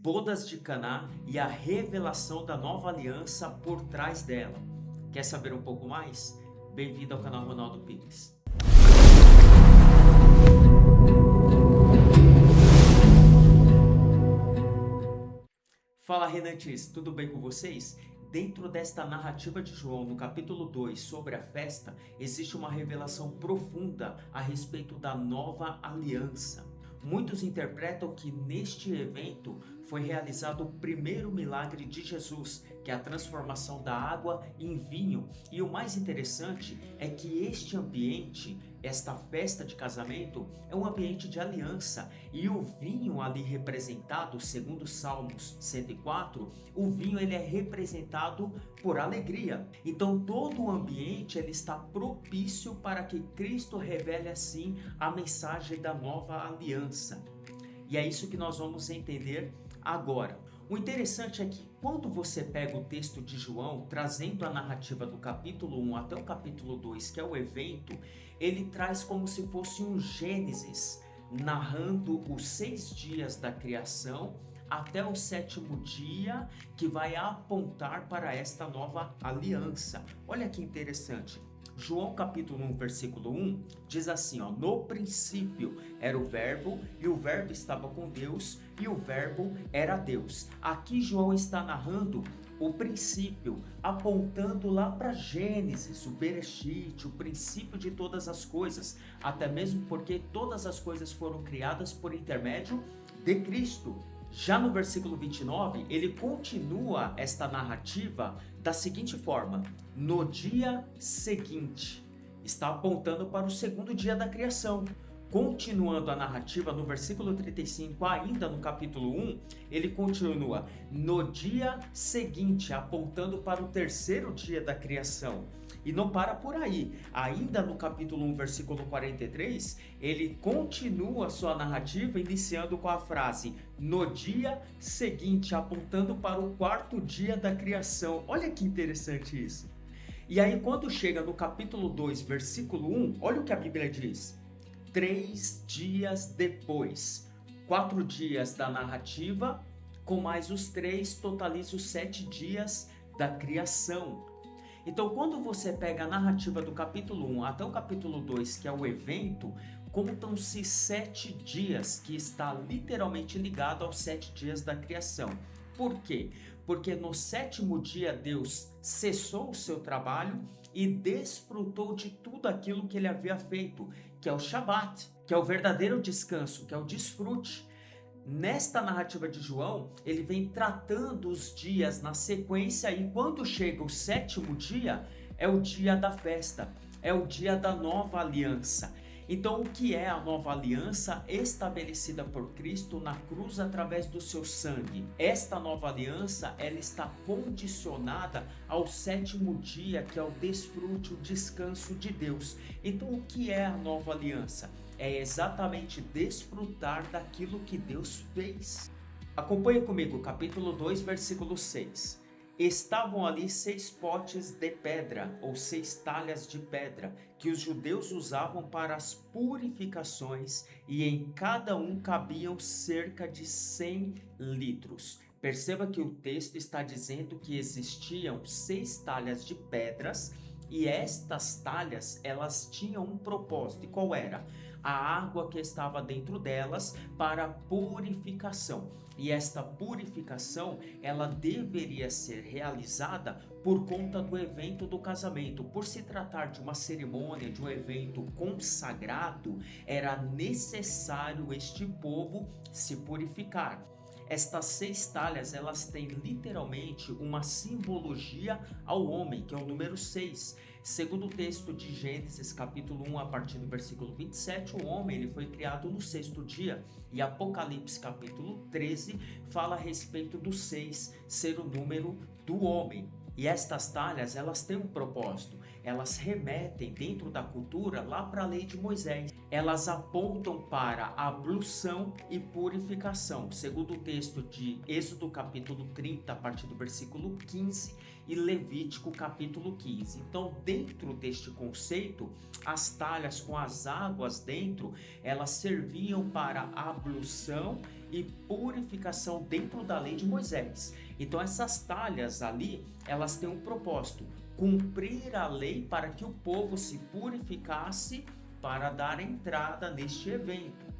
bodas de Caná e a revelação da nova aliança por trás dela. Quer saber um pouco mais? Bem-vindo ao canal Ronaldo Pires. Fala, Renantes, tudo bem com vocês? Dentro desta narrativa de João, no capítulo 2, sobre a festa, existe uma revelação profunda a respeito da nova aliança. Muitos interpretam que neste evento foi realizado o primeiro milagre de Jesus, que é a transformação da água em vinho. E o mais interessante é que este ambiente, esta festa de casamento, é um ambiente de aliança. E o vinho ali representado, segundo Salmos 104, o vinho ele é representado por alegria. Então todo o ambiente ele está propício para que Cristo revele assim a mensagem da nova aliança. E é isso que nós vamos entender agora. O interessante é que quando você pega o texto de João, trazendo a narrativa do capítulo 1 até o capítulo 2, que é o evento, ele traz como se fosse um Gênesis, narrando os 6 dias da criação até o 7º dia, que vai apontar para esta nova aliança. Olha que interessante. João capítulo 1, versículo 1, diz assim, no princípio era o verbo, e o verbo estava com Deus, e o verbo era Deus. Aqui João está narrando o princípio, apontando lá para Gênesis, o Bereshit, o princípio de todas as coisas, até mesmo porque todas as coisas foram criadas por intermédio de Cristo. Já no versículo 29, ele continua esta narrativa da seguinte forma: no dia seguinte, está apontando para o 2º dia da criação. Continuando a narrativa, no versículo 35, ainda no capítulo 1, ele continua no dia seguinte, apontando para o 3º dia da criação. E não para por aí. Ainda no capítulo 1, versículo 43, ele continua a sua narrativa, iniciando com a frase no dia seguinte, apontando para o 4º dia da criação. Olha que interessante isso. E aí, quando chega no capítulo 2, versículo 1, olha o que a Bíblia diz. 3 dias depois, 4 dias da narrativa, com mais os 3, totaliza os 7 dias da criação. Então, quando você pega a narrativa do capítulo 1 até o capítulo 2, que é o evento, contam-se 7 dias, que está literalmente ligado aos 7 dias da criação. Por quê? Porque no 7º dia Deus cessou o seu trabalho e desfrutou de tudo aquilo que ele havia feito, que é o Shabat, que é o verdadeiro descanso, que é o desfrute. Nesta narrativa de João, ele vem tratando os dias na sequência e quando chega o 7º dia, é o dia da festa, é o dia da nova aliança. Então, o que é a nova aliança estabelecida por Cristo na cruz através do seu sangue? Esta nova aliança, ela está condicionada ao 7º dia, que é o desfrute, o descanso de Deus. Então, o que é a nova aliança? É exatamente desfrutar daquilo que Deus fez. Acompanhe comigo, capítulo 2, versículo 6. Estavam ali 6 potes de pedra, ou 6 talhas de pedra, que os judeus usavam para as purificações, e em cada um cabiam cerca de 100 litros. Perceba que o texto está dizendo que existiam 6 talhas de pedras, e estas talhas, elas tinham um propósito. E qual era? A água que estava dentro delas para purificação. E esta purificação, ela deveria ser realizada por conta do evento do casamento. Por se tratar de uma cerimônia, de um evento consagrado, era necessário este povo se purificar. Estas 6 talhas, elas têm literalmente uma simbologia ao homem, que é o número 6. Segundo o texto de Gênesis, capítulo 1, a partir do versículo 27, o homem ele foi criado no 6º dia. E Apocalipse, capítulo 13, fala a respeito do 6 ser o número do homem. E estas talhas, elas têm um propósito. elas remetem dentro da cultura lá para a lei de Moisés. Elas apontam para ablução e purificação, segundo o texto de Êxodo capítulo 30, a partir do versículo 15, e Levítico capítulo 15. Então, dentro deste conceito, as talhas com as águas dentro, elas serviam para ablução e purificação dentro da lei de Moisés. Então, essas talhas ali, elas têm um propósito: cumprir a lei para que o povo se purificasse para dar entrada neste evento.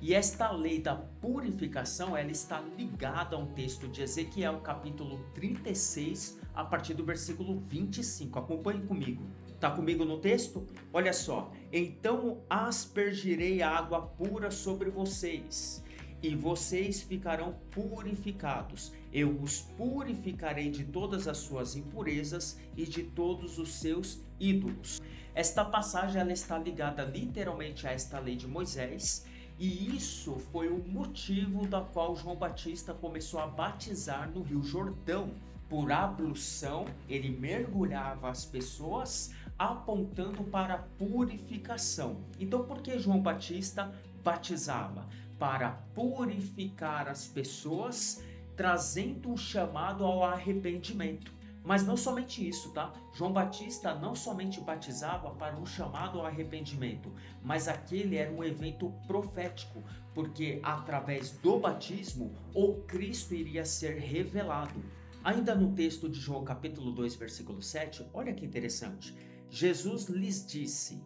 E esta lei da purificação, ela está ligada a um texto de Ezequiel, capítulo 36, a partir do versículo 25. Acompanhe comigo. Está comigo no texto? Olha só. Então aspergirei água pura sobre vocês, e vocês ficarão purificados. Eu os purificarei de todas as suas impurezas e de todos os seus ídolos. Esta passagem ela está ligada literalmente a esta lei de Moisés, e isso foi o motivo da qual João Batista começou a batizar no Rio Jordão. Por ablução, ele mergulhava as pessoas apontando para a purificação. Então, por que João Batista batizava? Para purificar as pessoas, trazendo um chamado ao arrependimento. Mas não somente isso, tá? João Batista não somente batizava para um chamado ao arrependimento, mas aquele era um evento profético, porque através do batismo, o Cristo iria ser revelado. Ainda no texto de João capítulo 2, versículo 7, olha que interessante. Jesus lhes disse: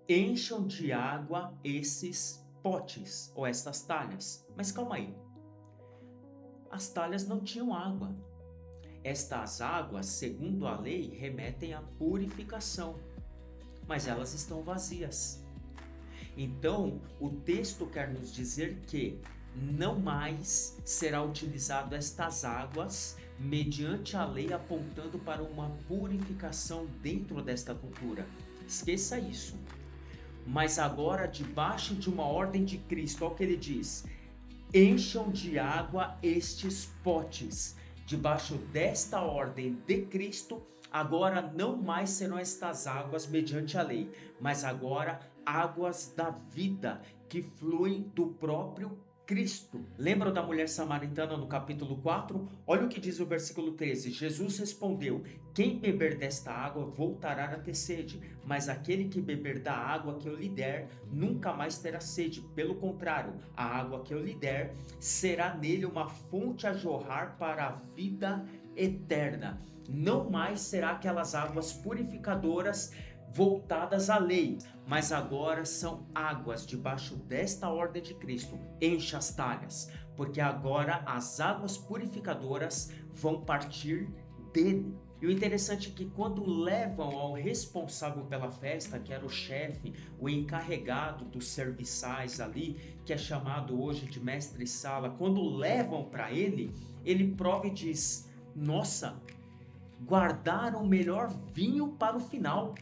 encham de água esses potes ou estas talhas. Mas calma aí. As talhas não tinham água. Estas águas, segundo a lei, remetem à purificação, mas elas estão vazias. Então, o texto quer nos dizer que não mais será utilizado estas águas mediante a lei apontando para uma purificação dentro desta cultura. Esqueça isso. Mas agora, debaixo de uma ordem de Cristo, olha o que ele diz: encham de água estes potes. Debaixo desta ordem de Cristo, agora não mais serão estas águas mediante a lei, mas agora águas da vida que fluem do próprio Cristo. Lembram da mulher samaritana no capítulo 4? Olha o que diz o versículo 13. Jesus respondeu: quem beber desta água voltará a ter sede, mas aquele que beber da água que eu lhe der nunca mais terá sede. Pelo contrário, a água que eu lhe der será nele uma fonte a jorrar para a vida eterna. Não mais será aquelas águas purificadoras voltadas à lei, mas agora são águas debaixo desta ordem de Cristo. Enche as talhas, porque agora as águas purificadoras vão partir dele. E o interessante é que quando levam ao responsável pela festa, que era o chefe, o encarregado dos serviçais ali, que é chamado hoje de mestre-sala, quando levam para ele, ele prova e diz: nossa, guardaram o melhor vinho para o final.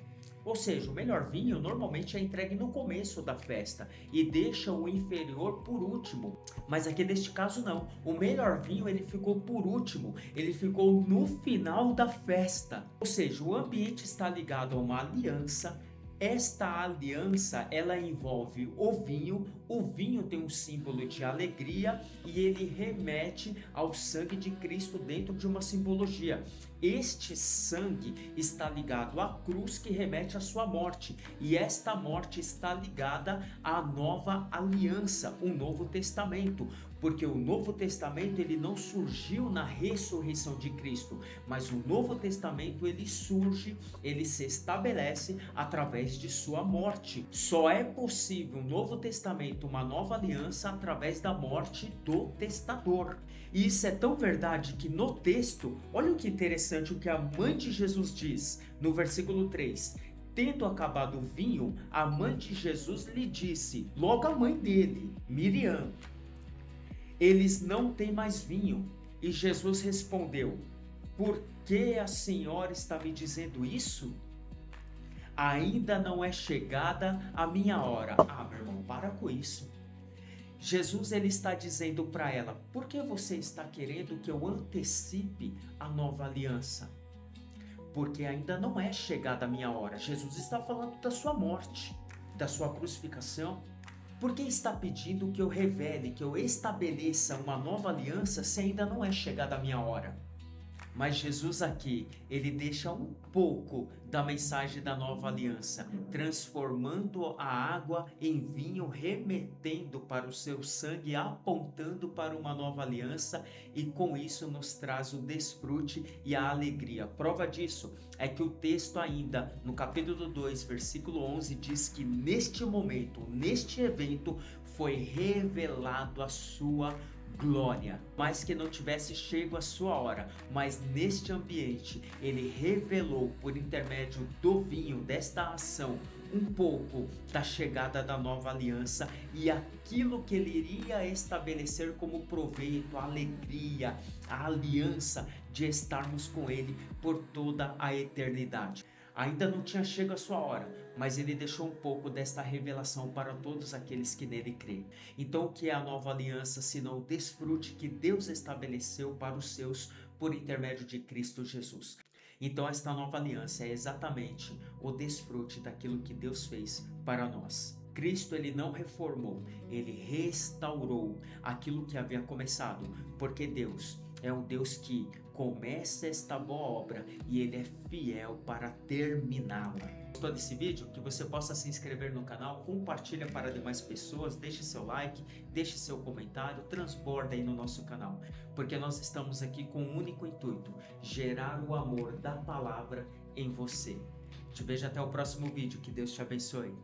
Ou seja, o melhor vinho normalmente é entregue no começo da festa e deixa o inferior por último. Mas aqui neste caso não. O melhor vinho ele ficou por último, ele ficou no final da festa. Ou seja, o ambiente está ligado a uma aliança. Esta aliança, ela envolve o vinho tem um símbolo de alegria e ele remete ao sangue de Cristo dentro de uma simbologia. Este sangue está ligado à cruz que remete à sua morte, e esta morte está ligada à nova aliança, o Novo Testamento. Porque o Novo Testamento ele não surgiu na ressurreição de Cristo, mas o Novo Testamento ele surge, ele se estabelece através de sua morte. Só é possível um Novo Testamento, uma nova aliança, através da morte do testador. E isso é tão verdade que no texto, olha o que interessante o que a mãe de Jesus diz no versículo 3. Tendo acabado o vinho, a mãe de Jesus lhe disse, logo a mãe dele, Miriam: eles não têm mais vinho. E Jesus respondeu: por que a senhora está me dizendo isso? Ainda não é chegada a minha hora. Ah, meu irmão, para com isso. Jesus ele está dizendo para ela: por que você está querendo que eu antecipe a nova aliança? porque ainda não é chegada a minha hora. Jesus está falando da sua morte, da sua crucificação. Por que está pedindo que eu revele, que eu estabeleça uma nova aliança se ainda não é chegada a minha hora? Mas Jesus aqui, ele deixa um pouco da mensagem da nova aliança, transformando a água em vinho, remetendo para o seu sangue, apontando para uma nova aliança, e com isso nos traz o desfrute e a alegria. Prova disso é que o texto ainda, no capítulo 2, versículo 11, diz que neste momento, neste evento, foi revelado a sua glória, mas que não tivesse chego a sua hora, mas neste ambiente ele revelou por intermédio do vinho, desta ação, um pouco da chegada da nova aliança e aquilo que ele iria estabelecer como proveito, a alegria, a aliança de estarmos com ele por toda a eternidade. Ainda não tinha chego a sua hora, mas ele deixou um pouco desta revelação para todos aqueles que nele creem. Então, o que é a nova aliança, senão o desfrute que Deus estabeleceu para os seus por intermédio de Cristo Jesus? Então, esta nova aliança é exatamente o desfrute daquilo que Deus fez para nós. Cristo, ele não reformou, ele restaurou aquilo que havia começado, porque Deus é um Deus que começa esta boa obra e ele é fiel para terminá-la. Gostou desse vídeo? Que você possa se inscrever no canal, compartilha para demais pessoas, deixe seu like, deixe seu comentário, transborda aí no nosso canal, porque nós estamos aqui com um único intuito: gerar o amor da palavra em você. Te vejo até o próximo vídeo, que Deus te abençoe.